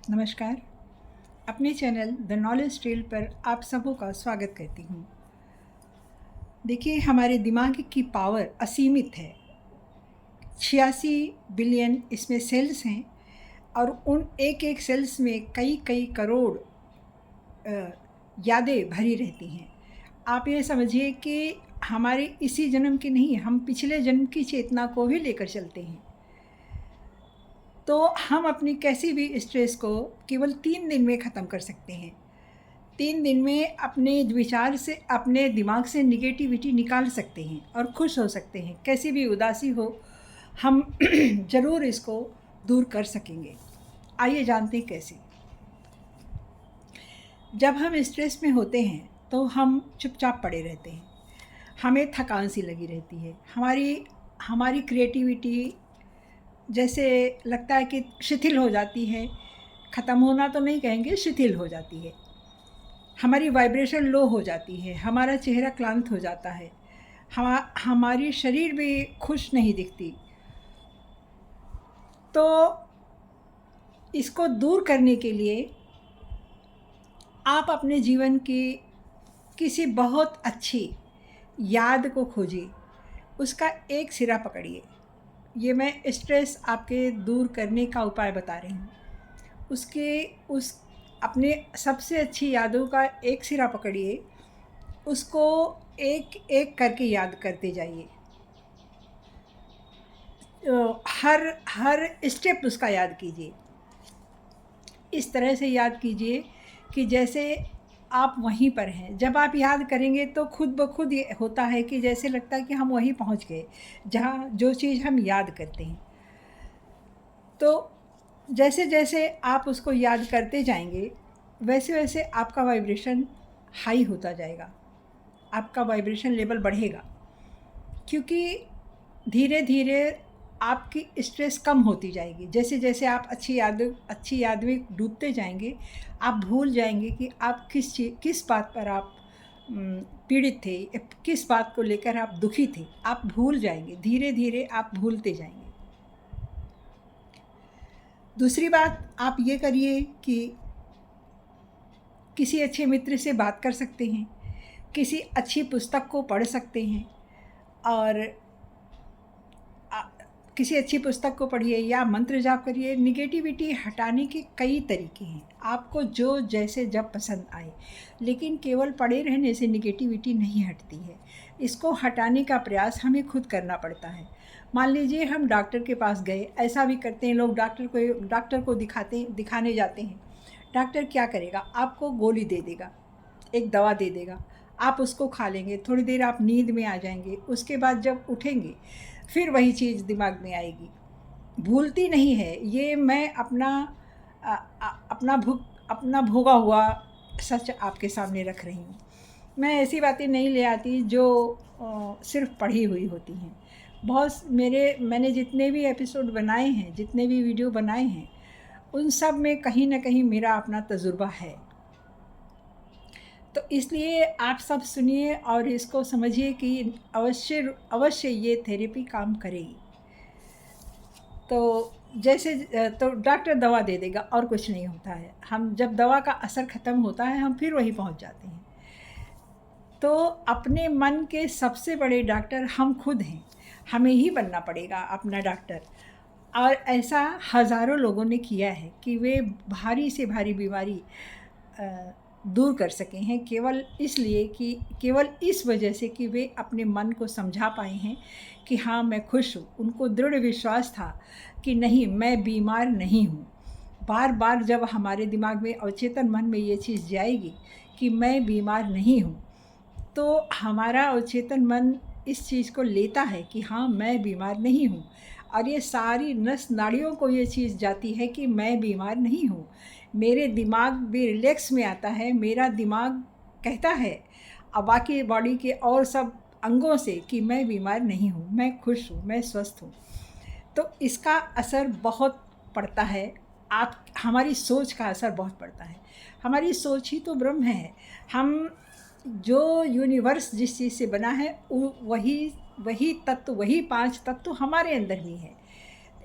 नमस्कार। अपने channel the knowledge trail पर आप सबों का स्वागत करती हूँ। देखिए, हमारे दिमाग की पावर असीमित है। 86 बिलियन इसमें सेल्स हैं और उन एक एक सेल्स में कई कई करोड़ यादें भरी रहती हैं। आप ये समझिए कि हमारे इसी जन्म की नहीं, हम पिछले जन्म की चेतना को भी लेकर चलते हैं। तो हम अपनी कैसी भी स्ट्रेस को केवल 3 दिन में ख़त्म कर सकते हैं। 3 दिन में अपने विचार से, अपने दिमाग से निगेटिविटी निकाल सकते हैं और खुश हो सकते हैं। कैसी भी उदासी हो, हम ज़रूर इसको दूर कर सकेंगे। आइए जानते हैं कैसे। जब हम स्ट्रेस में होते हैं तो हम चुपचाप पड़े रहते हैं। हमें थकान सी लगी रहती है। हमारी क्रिएटिविटी जैसे लगता है कि शिथिल हो जाती है। ख़त्म होना तो नहीं कहेंगे, शिथिल हो जाती है। हमारी वाइब्रेशन लो हो जाती है। हमारा चेहरा क्लांत हो जाता है। हमारी शरीर भी खुश नहीं दिखती। तो इसको दूर करने के लिए आप अपने जीवन की किसी बहुत अच्छी याद को खोजिए, उसका एक सिरा पकड़िए। ये मैं स्ट्रेस आपके दूर करने का उपाय बता रही हूँ। उस अपने सबसे अच्छी यादों का एक सिरा पकड़िए, उसको एक एक करके याद करते जाइए। हर हर स्टेप उसका याद कीजिए। इस तरह से याद कीजिए कि जैसे आप वहीं पर हैं। जब आप याद करेंगे तो खुद ब खुद ये होता है कि जैसे लगता है कि हम वहीं पहुंच गए जहाँ जो चीज़ हम याद करते हैं। तो जैसे जैसे आप उसको याद करते जाएंगे, वैसे वैसे आपका वाइब्रेशन हाई होता जाएगा, आपका वाइब्रेशन लेवल बढ़ेगा। क्योंकि धीरे धीरे आपकी स्ट्रेस कम होती जाएगी। जैसे जैसे आप अच्छी याद में डूबते जाएंगे, आप भूल जाएंगे कि आप किस बात पर आप पीड़ित थे, किस बात को लेकर आप दुखी थे। आप भूल जाएंगे, धीरे धीरे आप भूलते जाएंगे। दूसरी बात आप ये करिए कि किसी अच्छे मित्र से बात कर सकते हैं, किसी अच्छी पुस्तक को पढ़ सकते हैं और किसी अच्छी पुस्तक को पढ़िए या मंत्र जाप करिए। निगेटिविटी हटाने के कई तरीके हैं, आपको जो जैसे जब पसंद आए, लेकिन केवल पड़े रहने से निगेटिविटी नहीं हटती है। इसको हटाने का प्रयास हमें खुद करना पड़ता है। मान लीजिए हम डॉक्टर के पास गए, ऐसा भी करते हैं लोग, डॉक्टर को दिखाने जाते हैं। डॉक्टर क्या करेगा? आपको गोली दे देगा, एक दवा दे देगा, आप उसको खा लेंगे, थोड़ी देर आप नींद में आ जाएंगे। उसके बाद जब उठेंगे फिर वही चीज़ दिमाग में आएगी, भूलती नहीं है। ये मैं अपना भोगा हुआ सच आपके सामने रख रही हूँ। मैं ऐसी बातें नहीं ले आती जो सिर्फ पढ़ी हुई होती हैं। मैंने जितने भी एपिसोड बनाए हैं, जितने भी वीडियो बनाए हैं, उन सब में कहीं ना कहीं मेरा अपना तजुर्बा है। तो इसलिए आप सब सुनिए और इसको समझिए कि अवश्य अवश्य ये थेरेपी काम करेगी। तो तो डॉक्टर दवा दे देगा और कुछ नहीं होता है। हम जब दवा का असर ख़त्म होता है, हम फिर वहीं पहुंच जाते हैं। तो अपने मन के सबसे बड़े डॉक्टर हम खुद हैं। हमें ही बनना पड़ेगा अपना डॉक्टर। और ऐसा हज़ारों लोगों ने किया है कि वे भारी से भारी बीमारी दूर कर सके हैं, केवल इस वजह से कि वे अपने मन को समझा पाए हैं कि हाँ, मैं खुश हूँ। उनको दृढ़ विश्वास था कि नहीं, मैं बीमार नहीं हूँ। बार बार जब हमारे दिमाग में, अवचेतन मन में ये चीज़ जाएगी कि मैं बीमार नहीं हूँ, तो हमारा अवचेतन मन इस चीज़ को लेता है कि हाँ, मैं बीमार नहीं हूँ। और ये सारी नस नाड़ियों को ये चीज़ जाती है कि मैं बीमार नहीं हूँ। मेरे दिमाग भी रिलैक्स में आता है। मेरा दिमाग कहता है अब बाकी बॉडी के और सब अंगों से कि मैं बीमार नहीं हूँ, मैं खुश हूँ, मैं स्वस्थ हूँ। तो इसका असर बहुत पड़ता है। हमारी सोच का असर बहुत पड़ता है। हमारी सोच ही तो ब्रह्म है। हम जो यूनिवर्स जिस चीज़ से बना है, वही तत्व, वही 5 तत्व हमारे अंदर भी है।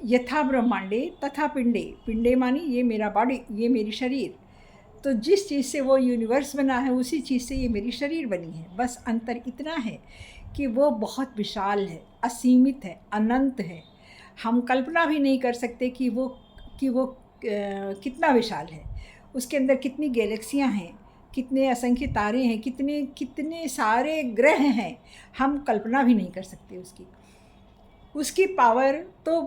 यथा ब्रह्मांडे तथा पिंडे, पिंडे मानी ये मेरा बॉडी, ये मेरी शरीर। तो जिस चीज़ से वो यूनिवर्स बना है उसी चीज़ से ये मेरी शरीर बनी है। बस अंतर इतना है कि वो बहुत विशाल है, असीमित है, अनंत है। हम कल्पना भी नहीं कर सकते कि वो कितना विशाल है। उसके अंदर कितनी गैलेक्सियाँ हैं, कितने असंख्य तारे हैं, कितने कितने सारे ग्रह हैं, हम कल्पना भी नहीं कर सकते उसकी पावर। तो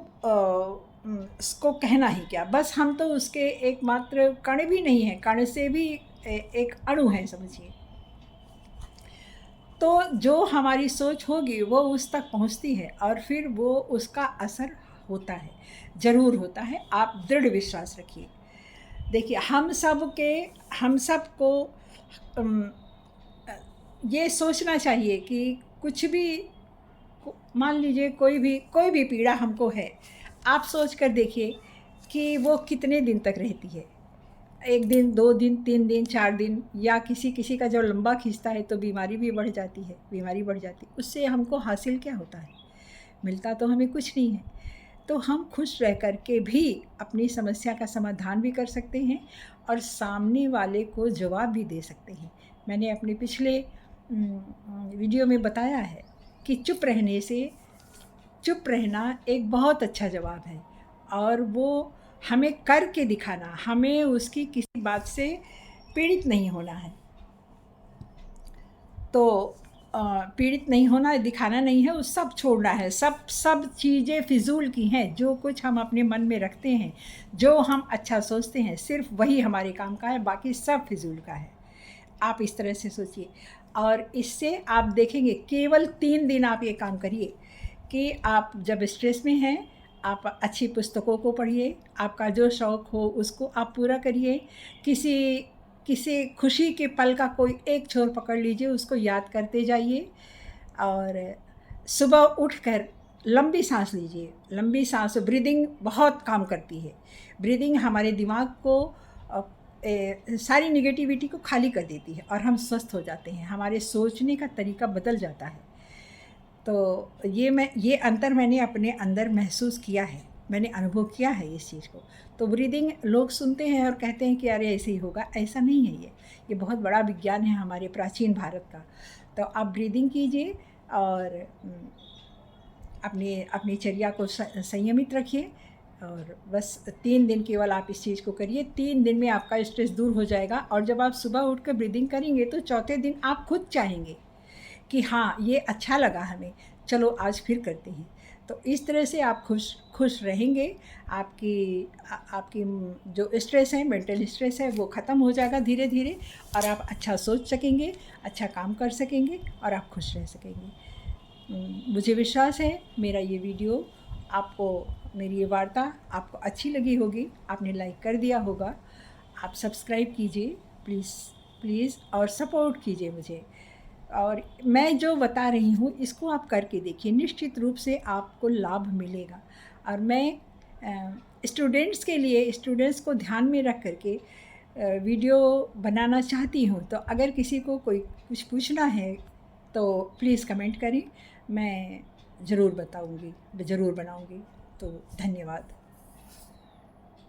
उसको कहना ही क्या, बस हम तो उसके एकमात्र कण भी नहीं हैं, कण से भी एक अणु है समझिए। तो जो हमारी सोच होगी वो उस तक पहुंचती है और फिर वो उसका असर होता है, ज़रूर होता है। आप दृढ़ विश्वास रखिए। देखिए हम सबको ये सोचना चाहिए कि कुछ भी, मान लीजिए कोई भी पीड़ा हमको है, आप सोच कर देखिए कि वो कितने दिन तक रहती है। 1 दिन, 2 दिन, 3 दिन, 4 दिन, या किसी का जब लंबा खींचता है तो बीमारी भी बढ़ जाती है, बीमारी बढ़ जाती है। उससे हमको हासिल क्या होता है? मिलता तो हमें कुछ नहीं है। तो हम खुश रह कर के भी अपनी समस्या का समाधान भी कर सकते हैं और सामने वाले को जवाब भी दे सकते हैं। मैंने अपने पिछले वीडियो में बताया है कि चुप रहना एक बहुत अच्छा जवाब है, और वो हमें करके दिखाना, हमें उसकी किसी बात से पीड़ित नहीं होना है। तो पीड़ित नहीं होना, दिखाना नहीं है, उस सब छोड़ना है। सब चीज़ें फ़िज़ूल की हैं। जो कुछ हम अपने मन में रखते हैं, जो हम अच्छा सोचते हैं, सिर्फ वही हमारे काम का है, बाकी सब फ़िज़ूल का है। आप इस तरह से सोचिए, और इससे आप देखेंगे केवल 3 दिन आप ये काम करिए कि आप जब स्ट्रेस में हैं, आप अच्छी पुस्तकों को पढ़िए, आपका जो शौक़ हो उसको आप पूरा करिए। किसी खुशी के पल का कोई एक छोर पकड़ लीजिए, उसको याद करते जाइए, और सुबह उठकर लंबी सांस लीजिए। लंबी सांस, ब्रीदिंग बहुत काम करती है। ब्रीदिंग हमारे दिमाग को सारी निगेटिविटी को खाली कर देती है और हम स्वस्थ हो जाते हैं, हमारे सोचने का तरीका बदल जाता है। तो ये अंतर मैंने अपने अंदर महसूस किया है, मैंने अनुभव किया है इस चीज़ को। तो ब्रीदिंग लोग सुनते हैं और कहते हैं कि अरे ऐसे ही होगा, ऐसा नहीं है। ये बहुत बड़ा विज्ञान है हमारे प्राचीन भारत का। तो आप ब्रीदिंग कीजिए और अपनी चर्या को संयमित रखिए, और बस 3 दिन केवल आप इस चीज़ को करिए। 3 दिन में आपका स्ट्रेस दूर हो जाएगा, और जब आप सुबह उठ कर ब्रीदिंग करेंगे तो चौथे दिन आप खुद चाहेंगे कि हाँ, ये अच्छा लगा हमें, चलो आज फिर करते हैं। तो इस तरह से आप खुश रहेंगे। आपकी जो स्ट्रेस है, मेंटल स्ट्रेस है, वो ख़त्म हो जाएगा धीरे धीरे, और आप अच्छा सोच सकेंगे, अच्छा काम कर सकेंगे, और आप खुश रह सकेंगे। मुझे विश्वास है मेरा ये वीडियो आपको, मेरी ये वार्ता आपको अच्छी लगी होगी। आपने लाइक कर दिया होगा। आप सब्सक्राइब कीजिए प्लीज़, और सपोर्ट कीजिए मुझे। और मैं जो बता रही हूँ इसको आप करके देखिए, निश्चित रूप से आपको लाभ मिलेगा। और मैं स्टूडेंट्स को ध्यान में रख करके वीडियो बनाना चाहती हूँ। तो अगर किसी को कोई कुछ पूछना है तो प्लीज़ कमेंट करें, मैं ज़रूर बताऊँगी, ज़रूर बनाऊँगी। तो धन्यवाद।